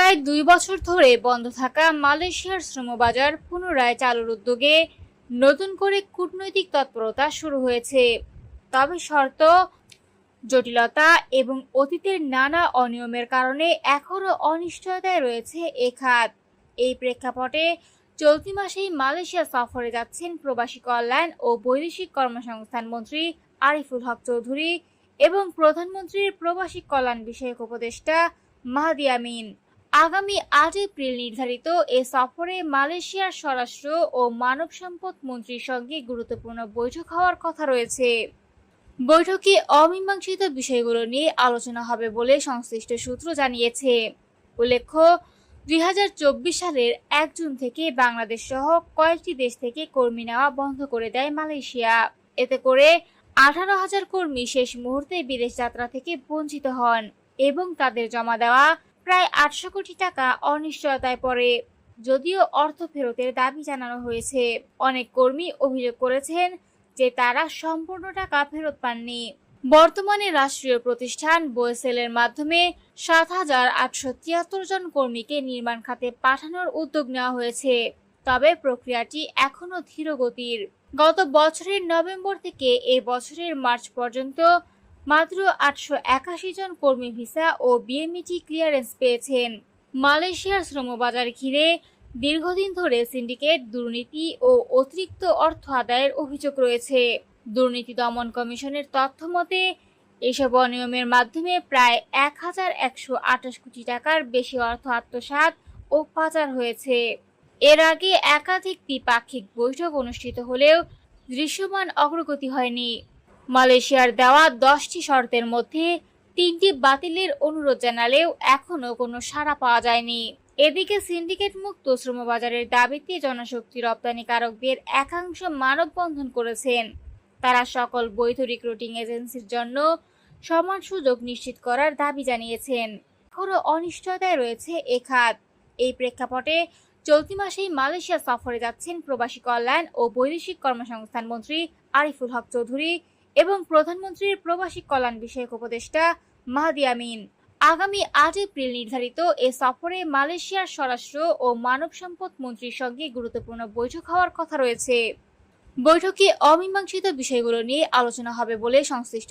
প্রায় ২ বছর ধরে বন্ধ থাকা মালয়েশিয়ার শ্রমবাজার পুনরায় চালুর উদ্যোগে নতুন করে কূটনৈতিক তৎপরতা শুরু হয়েছে। তবে শর্ত, জটিলতা এবং অতীতের নানা অনিয়মের কারণে এখনও অনিশ্চয়তায় রয়েছে এ খাত। এই প্রেক্ষাপটে চলতি মাসেই মালয়েশিয়া সফরে যাচ্ছেন প্রবাসী কল্যাণ ও বৈদেশিক কর্মসংস্থান মন্ত্রী আরিফুল হক চৌধুরী এবং প্রধানমন্ত্রীর প্রবাসী কল্যাণ বিষয়ক উপদেষ্টা মাহদি আমিন। আগামী ৮ এপ্রিল নির্ধারিত এ সফরে মালয়েশিয়ার স্বরাষ্ট্র ও মানব সম্পদ মন্ত্রীর সঙ্গে গুরুত্বপূর্ণ বৈঠক হওয়ার কথা রয়েছে। বৈঠকে অমীমাংসিত বিষয়গুলো নিয়ে আলোচনা হবে বলে সংশ্লিষ্ট সূত্র জানিয়েছে। উল্লেখ্য, ২০২৪ সালের ১ জুন থেকে বাংলাদেশ সহ কয়েকটি দেশ থেকে কর্মী নেওয়া বন্ধ করে দেয় মালয়েশিয়া। এতে করে ১৮,০০০ কর্মী শেষ মুহূর্তে বিদেশ যাত্রা থেকে বঞ্চিত হন এবং তাদের জমা দেওয়া প্রায় ৮০০ কোটি টাকা অনিশ্চয়তায় পড়ে। যদিও অর্থ ফেরতের দাবি জানানো হয়েছে, অনেক কর্মী অভিযোগ করেছেন যে তারা সম্পূর্ণ টাকা ফেরত পাননি। বর্তমানে রাষ্ট্রীয় প্রতিষ্ঠান বোয়েসেলের মাধ্যমে ৭,৮৭৩ জন কর্মীকে নির্মাণ খাতে পাঠানোর উদ্যোগ নেওয়া হয়েছে। তবে প্রক্রিয়াটি এখনও ধীরগতির। গত বছরের নভেম্বর থেকে এ বছরের মার্চ পর্যন্ত মাত্র ৮৮১ জন কর্মী ভিসা ও বিএমইটি ক্লিয়ারেন্স পেয়েছেন। মালয়েশিয়ার শ্রমবাজার ঘিরে দীর্ঘদিন ধরে সিন্ডিকেট, দুর্নীতি ও অতিরিক্ত অর্থ আদায়ের অভিযোগ রয়েছে। দুর্নীতি দমন কমিশনের তথ্য মতে এসব অনিয়মের মাধ্যমে প্রায় ১,১২৮ কোটি টাকার বেশি অর্থ আত্মসাৎ ও পাচার হয়েছে। এর আগে একাধিক দ্বিপাক্ষিক বৈঠক অনুষ্ঠিত হলেও দৃশ্যমান অগ্রগতি হয়নি। মালয়েশিয়ার দেওয়া ১০টি শর্তের মধ্যে ৩টি বাতিলের অনুরোধ জানালেও এখনও কোনো সাড়া পাওয়া যায়নি। এদিকে সিন্ডিকেট মুক্ত শ্রমবাজারের দাবিতে জনশক্তি রপ্তানিকারকদের একাংশ মানববন্ধন করেছেন। তারা সকল বৈধ রিক্রুটিং এজেন্সির জন্য সমান সুযোগ নিশ্চিত করার দাবি জানিয়েছেন। এখনও অনিশ্চয়তায় রয়েছে এ খাত। এই প্রেক্ষাপটে চলতি মাসেই মালয়েশিয়া সফরে যাচ্ছেন প্রবাসী কল্যাণ ও বৈদেশিক কর্মসংস্থান মন্ত্রী আরিফুল হক চৌধুরী এবং প্রধানমন্ত্রীর প্রবাসী কল্যাণ বিষয়ক উপদেষ্টা মাহদি আমিন। আগামী ৮ এপ্রিল নির্ধারিত এ সফরে মালয়েশিয়ার স্বরাষ্ট্র ও মানব সম্পদ মন্ত্রীর সঙ্গে গুরুত্বপূর্ণ বৈঠক হওয়ার কথা রয়েছে। বৈঠকে অমীমাংসিত বিষয়গুলো নিয়ে আলোচনা হবে বলে সংশ্লিষ্ট